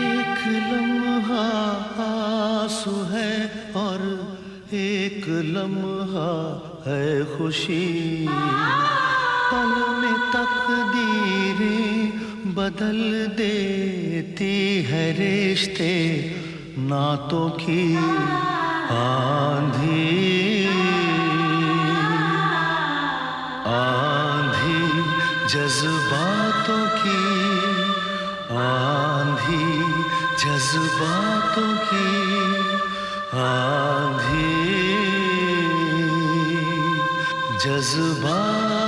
एक लम्हा आंसू है और एक लम्हा है खुशी, पल में तकदीरें बदल देती है रिश्ते नातों की आंधी। आंधी जज्बातों की, आंधी जज्बातों की, आंधी जज्बातों की।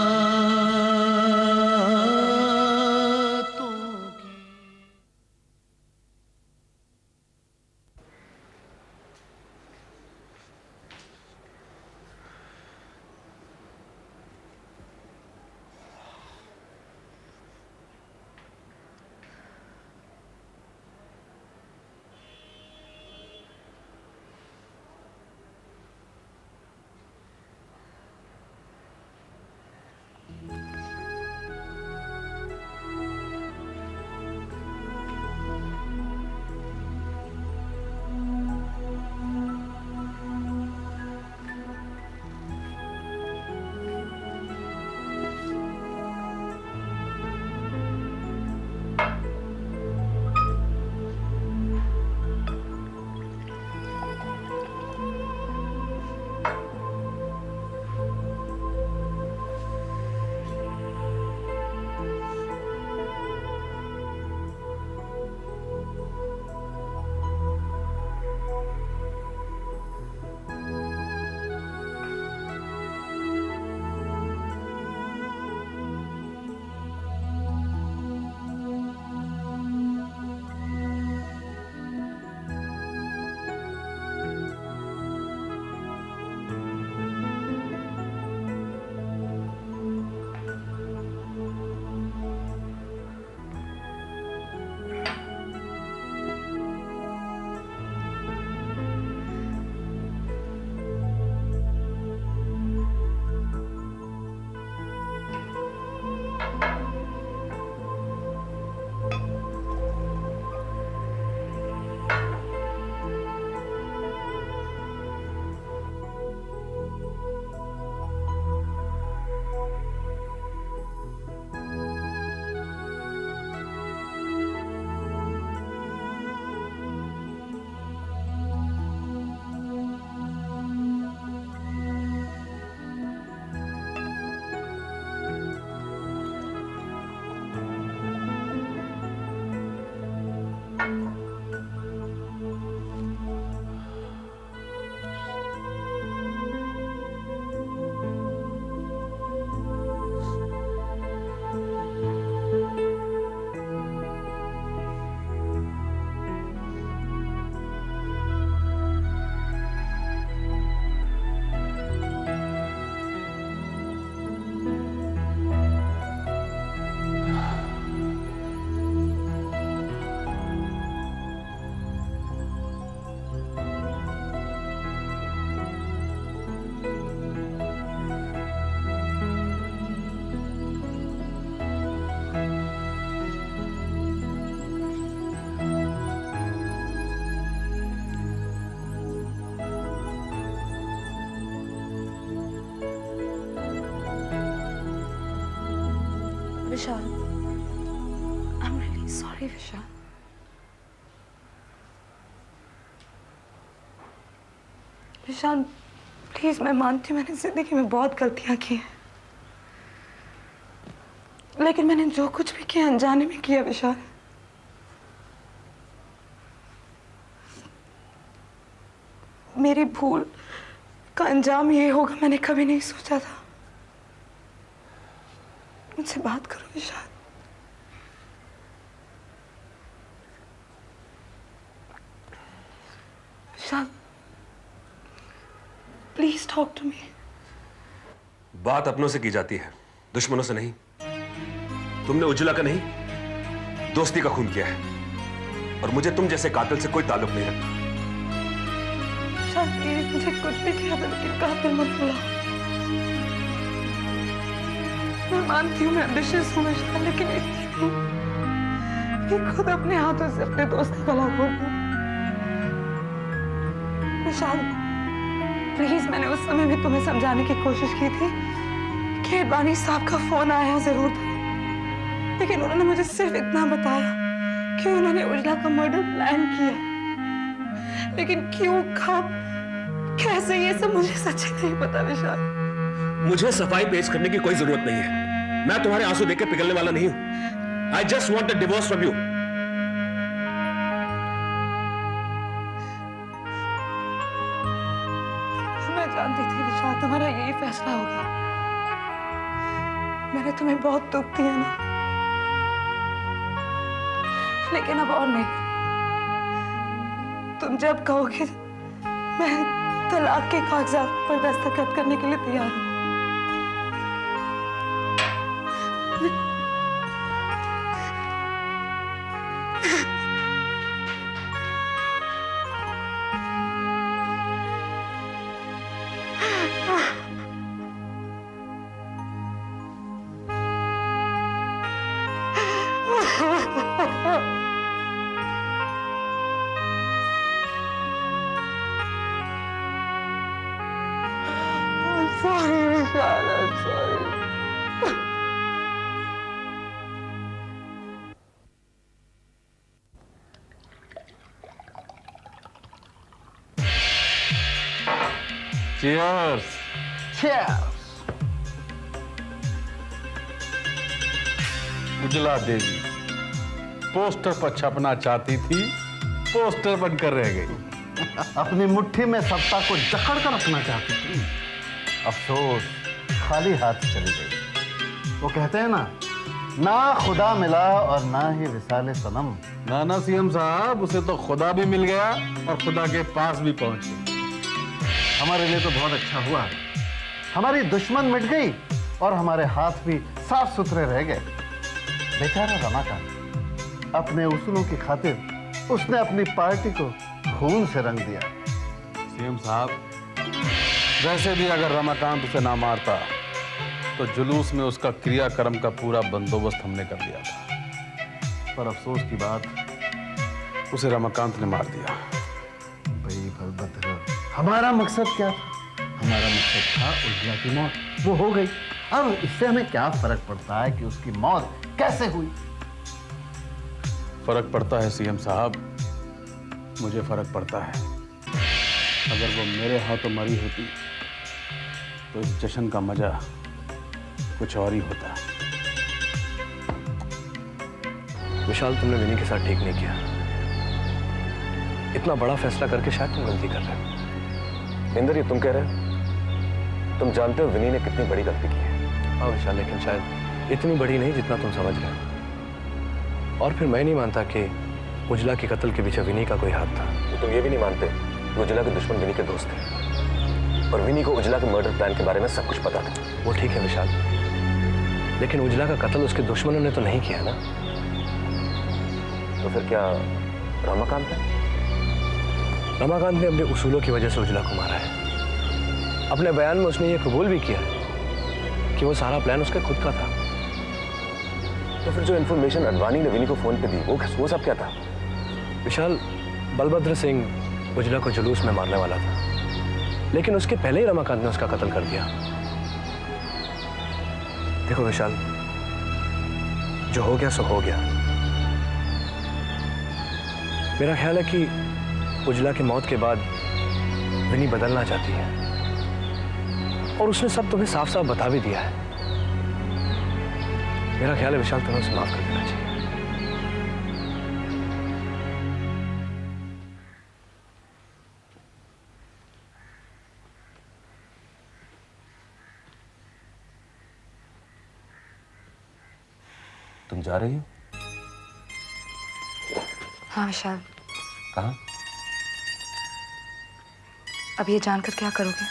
Vishal, I'm really sorry, Vishal. Vishal, please मैं मानती हूँ मैंने जिंदगी में बहुत गलतियां की हैं, लेकिन मैंने जो कुछ भी किया अनजाने में किया विशाल। मेरी भूल का अंजाम ये होगा मैंने कभी नहीं सोचा था। मुझसे बात करो विशाल। विशाल, प्लीज टॉक टू मी। बात अपनों से की जाती है, दुश्मनों से नहीं। तुमने उज्ज्वला का नहीं, दोस्ती का खून किया है, और मुझे तुम जैसे कातिल से कोई ताल्लुक नहीं रखता। विशाल प्लीज, मुझे कुछ भी किया था लेकिन कातिल मत बुलाओ। मैं मानती हूँ मैं एम्बिशियस हूँ विशाल, लेकिन इतनी नहीं। कि खुद अपने हाथों से अपने दोस्त का गला घोट दूं। विशाल, प्लीज, मैंने उस समय भी तुम्हें समझाने की कोशिश की थी कि अडवाणी साहब का फोन आया जरूर था, लेकिन उन्होंने मुझे सिर्फ इतना बताया कि उन्होंने उजला का मर्डर प्लान किया। लेकिन क्यों, कब, कैसे, ये सब मुझे सच्ची नहीं पता विशाल। मुझे सफाई पेश करने की कोई जरूरत नहीं है। मैं तुम्हारे आंसू देख के पिघलने वाला नहीं हूं। I just want a divorce from you. मैं जानती थी विशाल तुम्हारा यही फैसला होगा। मैंने तुम्हें बहुत दुख दिया ना, लेकिन अब और नहीं। तुम जब कहोगे मैं तलाक के कागजात पर दस्तखत करने के लिए तैयार हूं। Sorry, Vishal, I'm sorry. Cheers. Cheers. उजला देवी पोस्टर पर छपना चाहती थी, पोस्टर बनकर रह गई। अपनी मुट्ठी में सत्ता को जकड़ कर रखना चाहती थी, अफसोस खाली हाथ चली गई। वो कहते हैं ना खुदा मिला और ना ही विसाले सनम। नाना सीएम साहब, उसे तो खुदा भी मिल गया और खुदा के पास भी पहुंच गई। हमारे लिए तो बहुत अच्छा हुआ, हमारी दुश्मन मिट गई और हमारे हाथ भी साफ सुथरे रह गए। बेचारा रमाकांत, अपने उसूलों की खातिर उसने अपनी पार्टी को खून से रंग दिया। सीएम साहब, वैसे भी अगर रमाकांत उसे ना मारता तो जुलूस में उसका क्रियाक्रम का पूरा बंदोबस्त हमने कर दिया था। पर अफसोस की बात, उसे रमाकांत ने मार दिया। भाई बलभद्र, हमारा मकसद क्या था? हमारा मकसद था उजला की मौत, वो हो गई। अब इससे हमें क्या फर्क पड़ता है कि उसकी मौत कैसे हुई? फर्क पड़ता है सीएम साहब, मुझे फर्क पड़ता है। अगर वो मेरे हाथों मरी होती तो इस जश्न का मजा कुछ और ही होता। विशाल, तुमने विनी के साथ ठीक नहीं किया। इतना बड़ा फैसला करके शायद तुम गलती कर रहे हो। इंदर, ये तुम कह रहे हो? तुम जानते हो विनी ने कितनी बड़ी गलती की है। हाँ विशाल, लेकिन शायद इतनी बड़ी नहीं जितना तुम समझ रहे हो। और फिर मैं नहीं मानता कि उजला के कत्ल के पीछे विनी का कोई हाथ था। तो तुम ये भी नहीं मानते कि उजला के दुश्मन विनी के दोस्त थे और विनी को उजला के मर्डर प्लान के बारे में सब कुछ पता था। वो ठीक है विशाल, लेकिन उजला का कत्ल उसके दुश्मनों ने तो नहीं किया ना। तो फिर क्या रमाकांत ने? रमाकांत ने अपने उसूलों की वजह से उजला को मारा है। अपने बयान में उसने ये कबूल भी किया कि वो सारा प्लान उसका खुद का था। तो फिर जो इन्फॉर्मेशन अडवाणी ने विनी को फोन पे दी, वो सब क्या था? विशाल, बलभद्र सिंह उजला को जुलूस में मारने वाला था, लेकिन उसके पहले ही रमाकांत ने उसका कत्ल कर दिया। देखो विशाल, जो हो गया सो हो गया। मेरा ख्याल है कि उजला की मौत के बाद विनी बदलना चाहती है और उसने सब तुम्हें साफ साफ बता भी दिया है। मेरा ख्याल है विशाल, तुम्हें उसे माफ कर देना चाहिए। तुम जा रही हो? हाँ विशाल। कहाँ? अब ये जानकर क्या करोगे?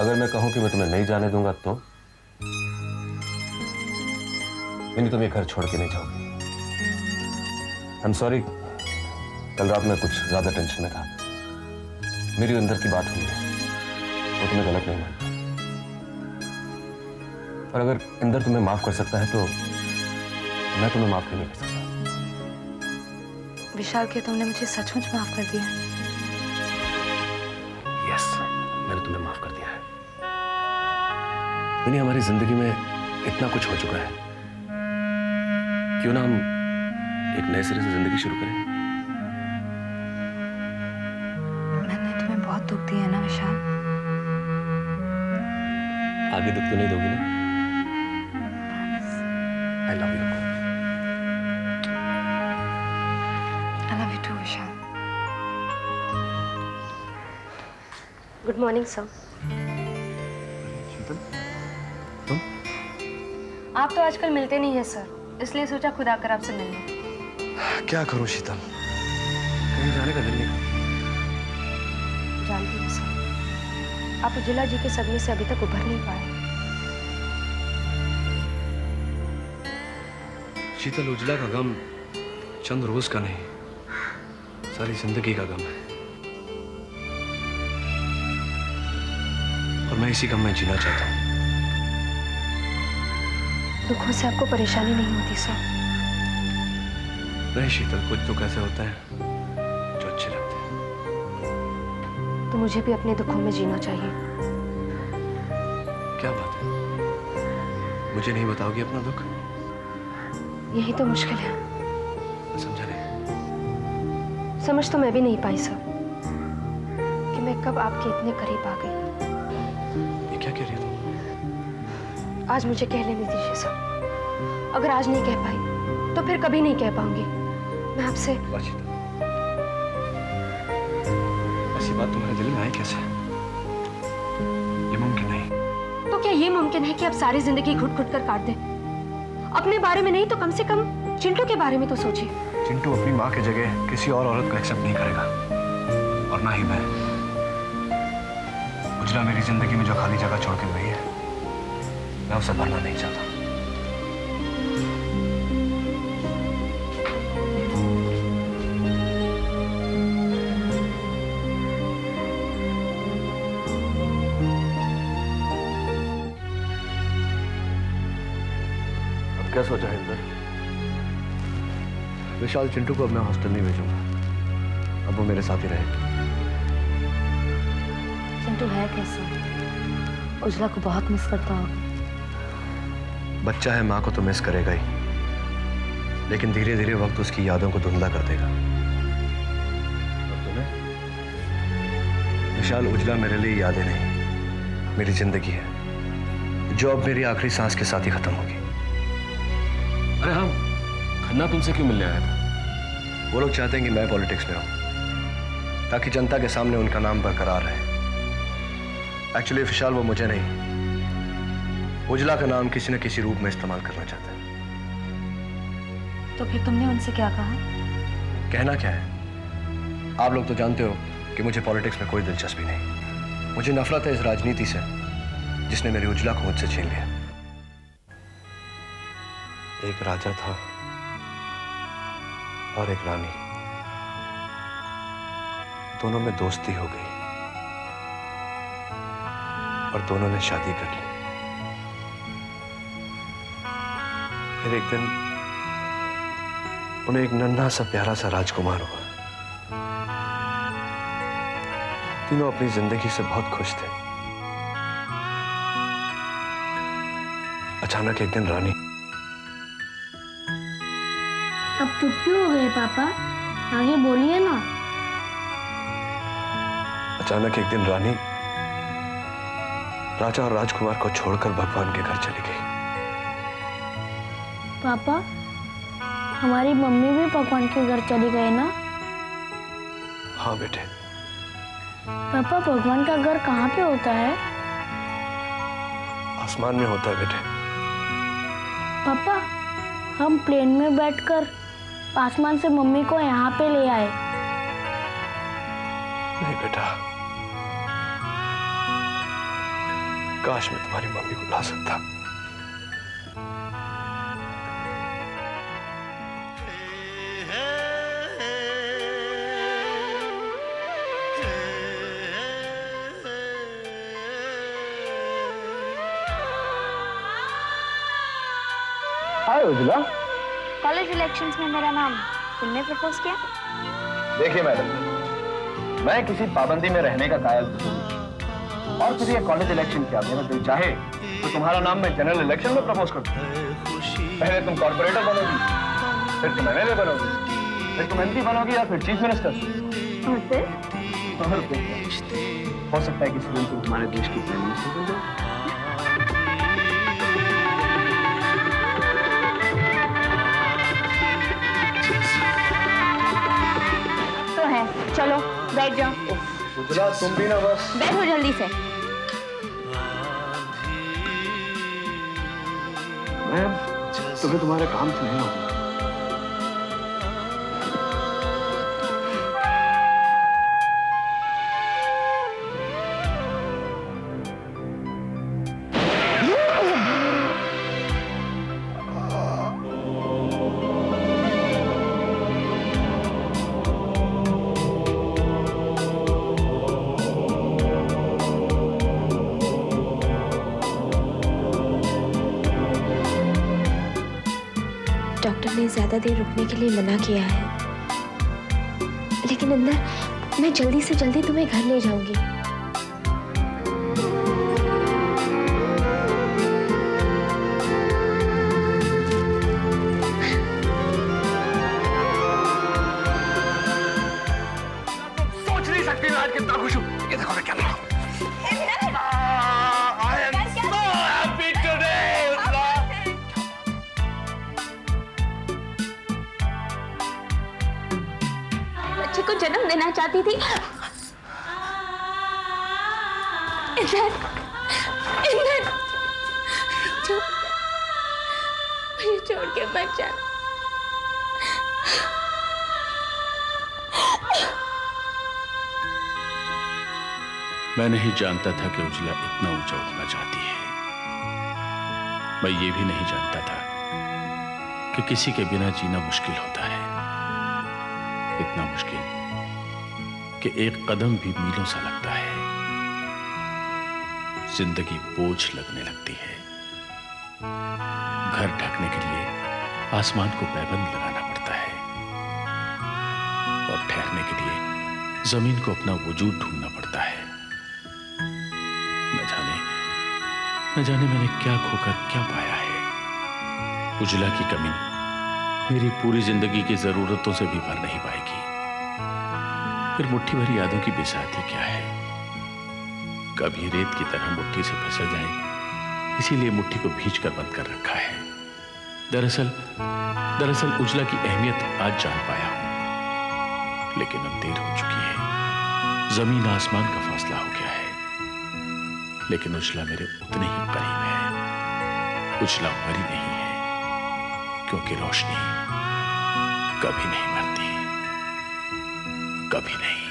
अगर मैं कहूं कि मैं तुम्हें नहीं जाने दूंगा तो? विनी, तुम ये घर छोड़ के नहीं जाओगी। आई एम सॉरी, कल रात में कुछ ज्यादा टेंशन में था। मेरी अंदर की बात हुई है, वो तुम्हें गलत नहीं मानता। और अगर इंदर तुम्हें माफ कर सकता है तो मैं तुम्हें माफ नहीं कर सकता। विशाल, क्या तुमने मुझे सचमुच माफ कर दिया? यस, मैंने तुम्हें माफ कर दिया है। विनी, हमारी जिंदगी में इतना कुछ हो चुका है, क्यों ना हम एक नए सिरे से जिंदगी शुरू करें? मैंने तुम्हें बहुत दुख दिया है ना विशाल? आगे दुख तो नहीं दोगी ना? I love you. I love you too, Vishal. Good morning sir. तुम? आप तो आजकल मिलते नहीं हैं सर, इसलिए सोचा खुद आकर आपसे मिल लूं। क्या करूं शीतल, कहीं जाने का दिल नहीं करता। जानती हूँ सर, आप उज्ज्वला जी के सदमे से अभी तक उभर नहीं पाए। शीतल, उज्ज्वला का गम चंद रोज का नहीं, सारी जिंदगी का गम है, और मैं इसी गम में जीना चाहता हूँ। दुखों से आपको परेशानी नहीं होती सर? नहीं शीतल, कुछ दुख ऐसे होते हैं जो अच्छे लगते हैं। तो मुझे भी अपने दुखों में जीना चाहिए। क्या बात है, मुझे नहीं बताओगी अपना दुख? यही तो मुश्किल है। समझा नहीं। समझ तो मैं भी नहीं पाई सर कि मैं कब आपके इतने करीब आ गई। ये क्या कह रही हो तुम? आज मुझे कह लेने दीजिए सर। अगर आज नहीं कह पाई तो फिर कभी नहीं कह पाऊंगी। मैं आपसे वाह शीतल, ऐसी बात तुम्हारे दिल में आई कैसे? ये मुमकिन नहीं। तो क्या ये मुमकिन है कि आप सारी जिंदगी घुट घुट कर काट दें? अपने बारे में नहीं तो कम से कम चिंटू के बारे में तो सोचिए। चिंटू अपनी माँ की जगह किसी और औरत को एक्सेप्ट नहीं करेगा, और ना ही मैं। उज्ज्वला मेरी जिंदगी में जो खाली जगह छोड़ के गई है, मैं उसे भरना नहीं चाहता। अब क्या सोचा है इंदर? विशाल, चिंटू को अब मैं हॉस्टल नहीं भेजूंगा, अब वो मेरे साथ ही रहेगा। चिंटू है कैसा? उज्ज्वला को बहुत मिस करता होगा। बच्चा है, माँ को तो मिस करेगा ही, लेकिन धीरे धीरे वक्त उसकी यादों को धुंधला कर देगा। और तुम्हें? विशाल, उज्ज्वला मेरे लिए यादें नहीं, मेरी जिंदगी है, जो अब मेरी आखिरी सांस के साथ ही खत्म होगी। अरे हाँ, खन्ना तुमसे क्यों मिलने आया था? वो लोग चाहते हैं कि मैं पॉलिटिक्स में हूं, ताकि जनता के सामने उनका नाम बरकरार रहे। एक्चुअली विशाल, वो मुझे नहीं, उज्ज्वला का नाम किसी न किसी रूप में इस्तेमाल करना चाहता है। तो फिर तुमने उनसे क्या कहा? कहना क्या है, आप लोग तो जानते हो कि मुझे पॉलिटिक्स में कोई दिलचस्पी नहीं। मुझे नफरत है इस राजनीति से जिसने मेरी उज्ज्वला को मुझसे छीन लिया। एक राजा था और एक रानी, दोनों में दोस्ती हो गई और दोनों ने शादी कर ली। फिर एक दिन उन्हें एक नन्हा सा प्यारा सा राजकुमार हुआ। तीनों अपनी जिंदगी से बहुत खुश थे। अचानक एक दिन रानी, अब चुप क्यों हो गए पापा? आगे बोलिए ना। अचानक एक दिन रानी राजा और राजकुमार को छोड़कर भगवान के घर चली गई। पापा, हमारी मम्मी भी भगवान के घर चली गई ना? हाँ बेटे। पापा, भगवान का घर कहाँ पे होता है? आसमान में होता है बेटे। पापा, हम प्लेन में बैठकर आसमान से मम्मी को यहाँ पे ले आए। नहीं बेटा, काश मैं तुम्हारी मम्मी को ला सकता। हाय उज्ज्वला, कॉलेज इलेक्शंस में मेरा नाम तुमने प्रपोज किया? देखिए मैडम, मैं किसी पाबंदी में रहने का कायल नहीं, और फिर ये कॉलेज इलेक्शन क्या, मेरा दिल चाहे तो तुम्हारा नाम मैं जनरल इलेक्शन में प्रपोज कर दूं। पहले तुम कॉर्पोरेटर बनोगी, फिर तुम एमएलए बनोगी, फिर तुम एमपी बनोगी, या फिर चीफ मिनिस्टर। और फिर? हो सकता है किसी दिन तुम हमारे देश की प्राइम मिनिस्टर बन जाओ। तो है, चलो बैठ जाओ। उजला तुम भी ना बस। बैठो जल्दी से। मैम, तुम्हें तुम्हारे काम से नहीं होगा। डॉक्टर ने ज्यादा देर रुकने के लिए मना किया है, लेकिन अंदर मैं जल्दी से जल्दी तुम्हें घर ले जाऊंगी। सोच नहीं सकती मैं आज कितना खुश हूँ। ये देखो मैं क्या रहा हूँ। I am so happy today, उजला। बच्चे को जन्म देना चाहती थी। इंदर, इंदर, मुझे छोड़ के मत जा। मैं नहीं जानता था कि उजला इतना ऊंचा उठना चाहती है। मैं ये भी नहीं जानता था कि किसी के बिना जीना मुश्किल होता है, इतना मुश्किल कि एक कदम भी मीलों सा लगता है। जिंदगी बोझ लगने लगती है। घर ढकने के लिए आसमान को पैबंद लगाना पड़ता है, और ठहरने के लिए जमीन को अपना वजूद ढूंढना पड़ता है। न जाने मैंने क्या खोकर क्या पाया है। उजला की कमी मेरी पूरी जिंदगी की जरूरतों से भी भर नहीं पाएगी। फिर मुट्ठी भरी यादों की बिसाती क्या है। कभी रेत की तरह मुट्ठी से फिसल जाए, इसीलिए मुट्ठी को भींच कर बंद कर रखा है। दरअसल उजला की अहमियत आज जान पाया हूं, लेकिन अब देर हो चुकी है। जमीन आसमान का फासला हो गया है, लेकिन उजला मेरे उतने ही करीब है। उजला मरी नहीं है, क्योंकि रोशनी कभी नहीं मरती, कभी नहीं।